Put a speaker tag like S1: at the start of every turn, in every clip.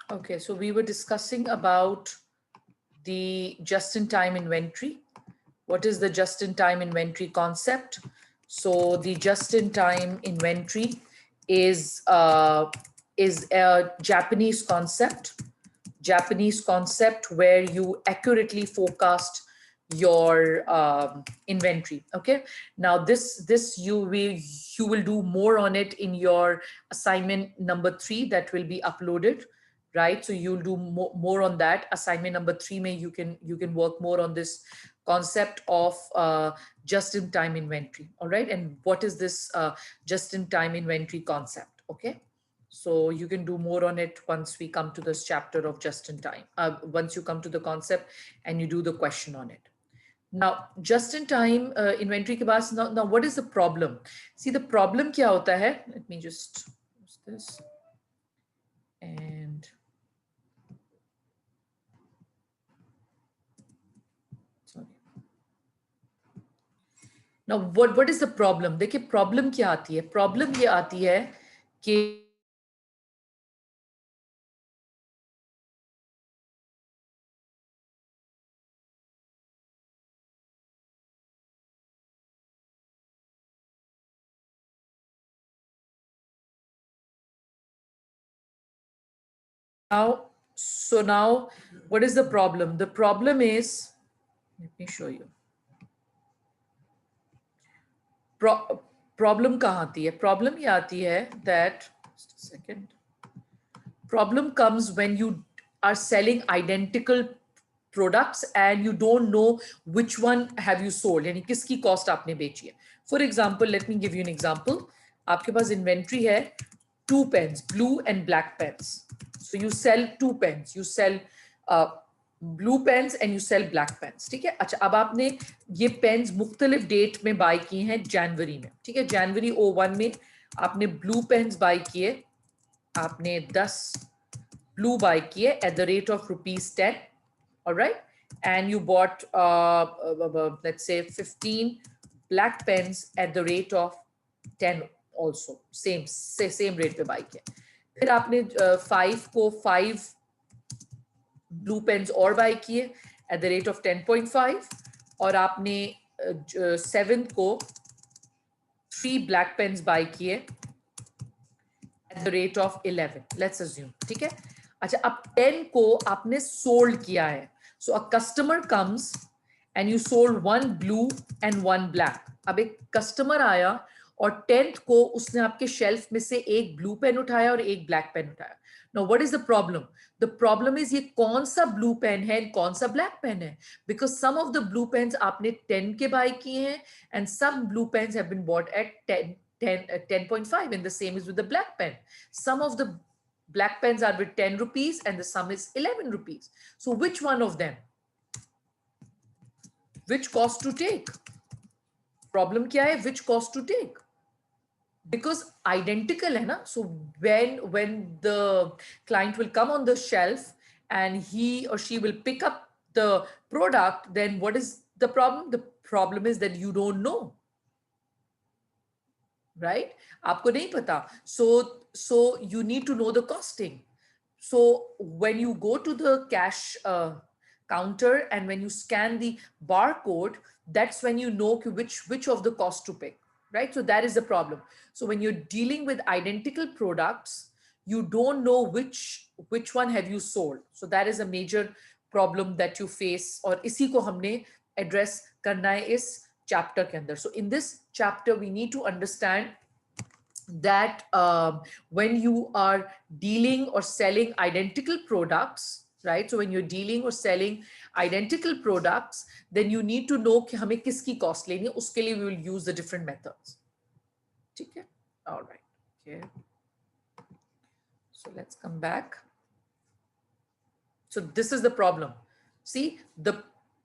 S1: Okay, so we were discussing about the just-in-time inventory. What is the just-in-time inventory concept? So the just-in-time inventory is uh, is a Japanese concept where you accurately forecast your inventory. Okay, now this you will do more on it in your assignment number 3 that will be uploaded, right? So you'll do more on that. Assignment number 3 may you can work more on this concept of just in time inventory. All right, and what is this just in time inventory concept? Okay, so you can do more on it once we come to this chapter of just in time. Once you come to the concept and you do the question on it. Now, just in time inventory ke baad, now what is the problem? See, the problem kya hota hai? Let me just use this. And sorry. Now, what is the problem? देखिए problem क्या आती है? Problem ये आती है कि now, so now, what is the problem? The problem is, let me show you. Problem कहाँ आती है? Problem ये आती है that, just a second. Problem comes when you are selling identical products and you don't know which one have you sold, यानी किसकी cost आपने बेची है. For example, let me give you an example. आपके पास inventory है 2 pens, blue and black pens. So you sell 2 pens. You sell uh, blue pens and you sell black pens. ठीक है, अच्छा अब आपने ये पेन्स मुख्तलिफ डेट में बाय किए हैं जनवरी में. ठीक है, जनवरी 01 में आपने ब्लू पेन्स बाय किए, आपने 10 blue buy kiye at the rate of ₹10. All right, and you bought let's say 15 black pens at the rate of 10 also, same rate पे buy किया. फिर आपने 5 ब्लू पेन्स और बाय किए एट द रेट ऑफ 10.5 और आपने 7 को 3 black pens bye किए at the rate of 11, let's assume. ठीक है, अच्छा अब 10 को आपने सोल्ड किया है. So a customer comes and you sold 1 blue and 1 black. अब एक कस्टमर आया और 10th को उसने आपके शेल्फ में से एक ब्लू पेन उठाया और एक ब्लैक पेन उठाया. Now, what is the problem? The problem is ये कौन सा ब्लू पेन है कौन सा ब्लैक पेन है. Because some of the blue pens आपने 10 के बाय किए हैं and some blue pens have been bought at 10.5, and the same is with the black pen. Some of the black pens are with 10 rupees and the sum is 11 rupees. So which one of them? Which cost to take? Problem क्या है? Which cost to take? Because identical है ना. So when the client will come on the shelf and he or she will pick up the product, then what is the problem? The problem is that you don't know, right? आपको नहीं पता. So you need to know the costing. So when you go to the cash counter and when you scan the barcode, that's when you know which of the cost to pick, right? So that is the problem. So when you're dealing with identical products, you don't know which one have you sold. So that is a major problem that you face, और इसी को हमने address करना है इस chapter के अंदर. So in this chapter we need to understand that when you are dealing or selling identical products, right? So when you're dealing or selling identical products, then you need to know कि हमें किसकी cost लेनी है. उसके लिए we will use the different methods. ठीक है? All right. Okay. So let's come back. So this is the problem. See, the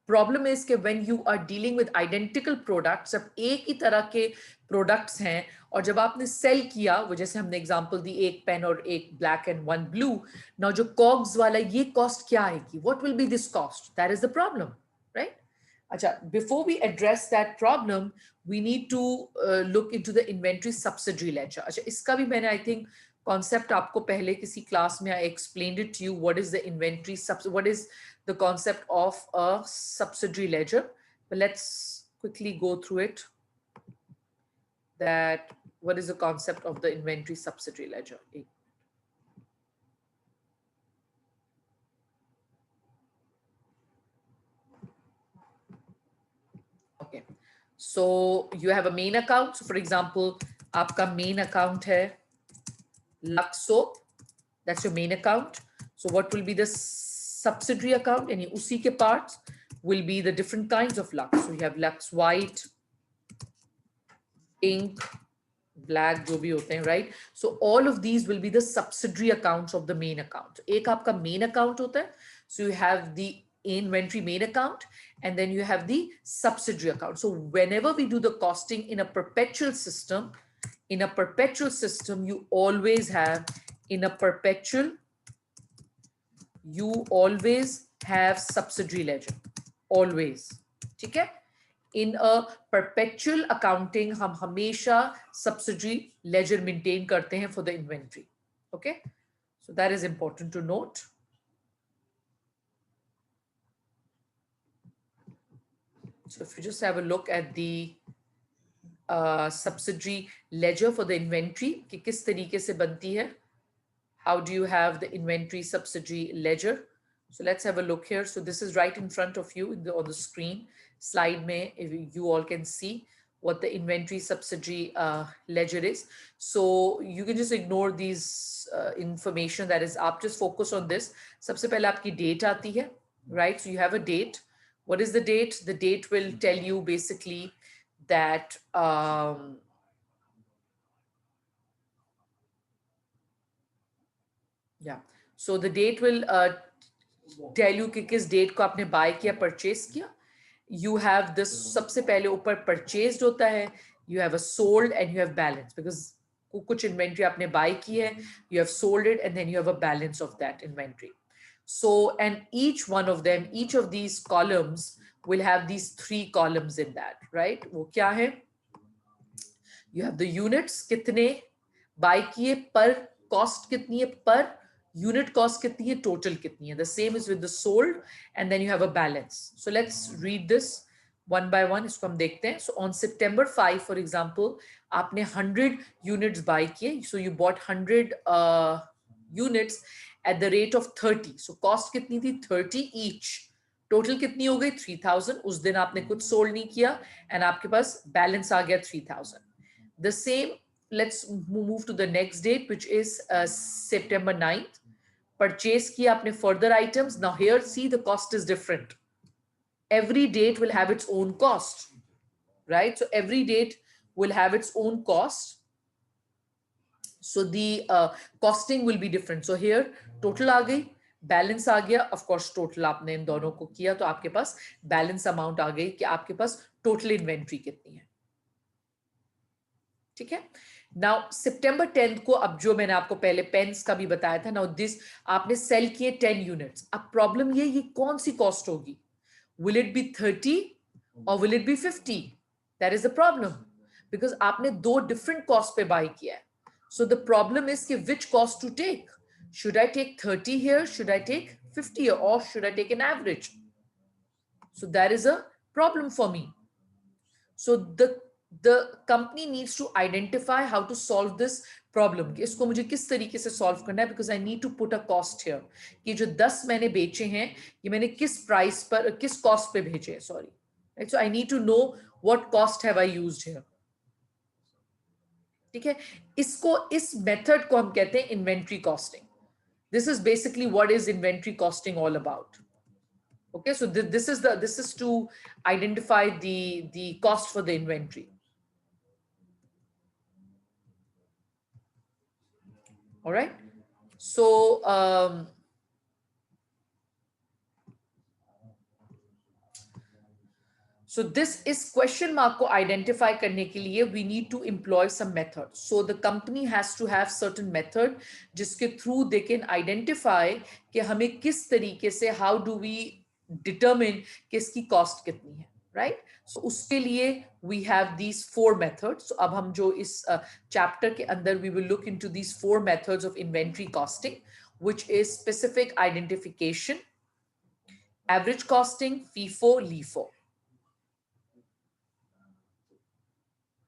S1: problem is कि when you are dealing with identical products, अब एक ही तरह के products हैं और जब आपने sell किया, वो जैसे हमने example दी एक pen और एक black and one blue. Now जो cogs वाला ये cost क्या आएगी? What will be this cost? That is the problem, right? अच्छा, before we address that problem, we need to look into the inventory subsidiary ledger. अच्छा, इसका भी मैंने I think कॉन्सेप्ट आपको पहले किसी क्लास में I explained it to you what is the inventory what is the concept of a subsidiary ledger, but let's quickly go through it, that what is the concept of the inventory subsidiary ledger. Okay, so you have a main account. So for example, आपका main account है Lux Soap, that's your main account. So what will be the subsidiary account? And उसी के parts will be the different kinds of Lux. So you have Lux White, Pink, Black, जो भी होते हैं, right? So all of these will be the subsidiary accounts of the main account. एक आपका main account होता है. So you have the inventory main account, and then you have the subsidiary account. So whenever we do the costing in a perpetual system, you always have subsidiary ledger, always. ठीक है? In a perpetual accounting, हम हमेशा subsidiary ledger maintain करते हैं for the inventory. Okay, so that is important to note. So if you just have a look at the subsidiary ledger for the inventory, कि किस तरीके से बनती है, how do you have the inventory subsidiary ledger? So let's have a look here. So this is right in front of you on the screen. Slide में, if you all can see what the inventory subsidiary ledger is. So you can just ignore these information, that is, आप just focus on this. सबसे पहले आपकी date आती है, right? So you have a date. What is the date? The date will tell you basically that yeah. So the date will tell you कि किस date को आपने buy किया, purchase किया. You have this, सबसे पहले ऊपर purchased होता है, you have a sold and you have balance, because कुछ inventory आपने buy की है, you have sold it, and then you have a balance of that inventory. So, and each one of them, each of these columns will have these 3 columns in that, right? वो क्या है? You have the units, कितने buy किए, per cost कितनी है, per unit cost कितनी है, total कितनी है. The same is with the sold, and then you have a balance. So let's read this one by one. इसको हम देखते हैं. So on September 5, for example, आपने 100 units buy किए. So you bought 100 units at the rate of 30. So cost कितनी थी? 30 each. Total कितनी हो गई? 3000. उस दिन आपने कुछ sold नहीं किया, and आपके पास balance आ गया 3000. The same, let's move to the next date, which is September 9th. Purchase किया आपने further items. Now here, see, the cost is different. Every date will have its own cost, right? So every date will have its own cost. So the costing will be different. So here, total आ गई, balance आ गया. Of course, total आपने इन दोनों को किया, तो आपके पास balance amount आ गई कि आपके पास total inventory कितनी है. ठीक है? Now September 10th को, अब जो मैंने आपको पहले पेन्स का भी बताया था, now this आपने सेल किए 10 यूनिट्स. अब प्रॉब्लम ये कौन सी कॉस्ट होगी? Will it be 30 or will it be 50? That is the problem, because आपने दो different cost पे buy किया है. So the problem is कि which cost to take? Should I take 30 here? Should I take 50 here? Or should I take an average? So that is a problem for me. So the company needs to identify how to solve this problem. कि इसको मुझे किस तरीके से solve करना है, because I need to put a cost here. कि जो 10 मैंने बेचे हैं, ये मैंने किस price पर, किस cost पे भेजे हैं, sorry. Right? So I need to know what cost have I used here. ठीक है? इसको, इस method को हम कहते हैं inventory costing. This is basically what is inventory costing all about. Okay, so this is to identify the cost for the inventory. All right. So so this is question mark को identify करने के लिए we need to employ some method. So the company has to have certain method जिसके through they can identify कि हमें किस तरीके से, how do we determine कि इसकी cost कितनी है. right? So uske liye we have these four methods. So ab hum jo is chapter ke andar we will look into these four methods of inventory costing, which is specific identification, average costing, FIFO, LIFO,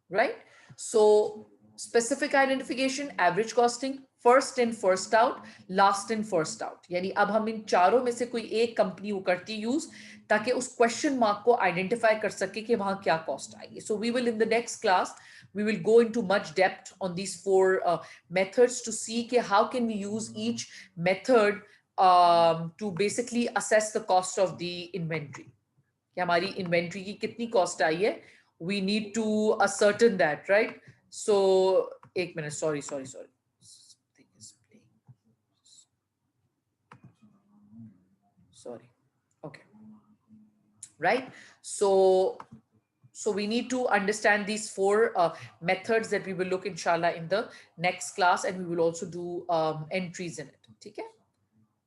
S1: right? So specific identification, average costing, first in first out, last in first out. यानी अब हम इन चारों में से कोई एक company वो करती यूज ताकि उस क्वेश्चन मार्क को आइडेंटिफाई कर सके कि वहां क्या कॉस्ट आएगी. So we will in the next class we will go into much depth on these four methods to see कि how can we use each method to basically assess the cost of the inventory. कि हमारी inventory की कितनी cost आई है, we need to ascertain that, right? So एक minute, sorry, something is playing, sorry, okay, right? So we need to understand these four methods that we will look inshallah in the next class, and we will also do entries in it. Okay.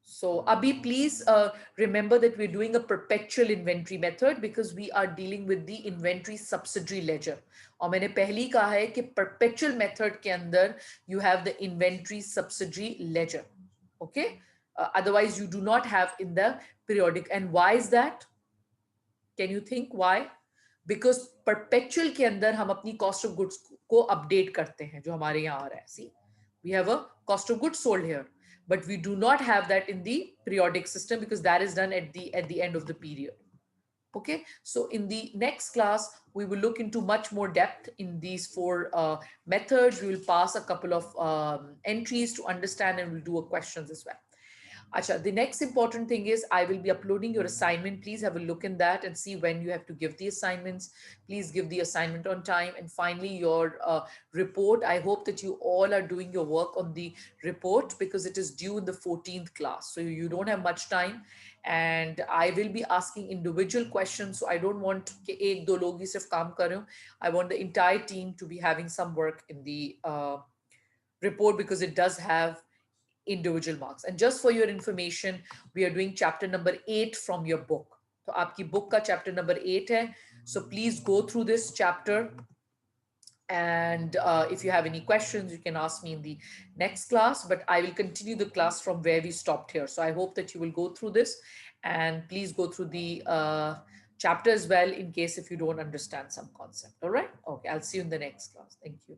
S1: So Abhi, please remember that we're doing a perpetual inventory method because we are dealing with the inventory subsidiary ledger. और मैंने पहले ही कहा है कि perpetual method के अंदर you have the inventory subsidiary ledger. Okay? Otherwise you do not have in the periodic. And why is that? Can you think why? Because perpetual के अंदर हम अपनी cost of goods को update करते हैं जो हमारे यहाँ आ रहा है. See, we have a cost of goods sold here, but we do not have that in the periodic system because that is done at the end of the period. Okay, so in the next class we will look into much more depth in these four methods. We will pass a couple of entries to understand, and we'll do a questions as well. Acha, the next important thing is I will be uploading your assignment. Please have a look in that and see when you have to give the assignments. Please give the assignment on time. And finally, your report. I hope that you all are doing your work on the report because it is due in the 14th class. So you don't have much time. And I will be asking individual questions. So I don't want कि एक दो लोग ही सिर्फ काम कर रहे हो. I want the entire team to be having some work in the report because it does have individual marks. And just for your information, we are doing chapter number 8 from your book. So आपकी book का chapter number 8 है. So please go through this chapter. And if you have any questions, you can ask me in the next class, but I will continue the class from where we stopped here. So I hope that you will go through this, and please go through the chapter as well in case if you don't understand some concept. All right. Okay. I'll see you in the next class. Thank you.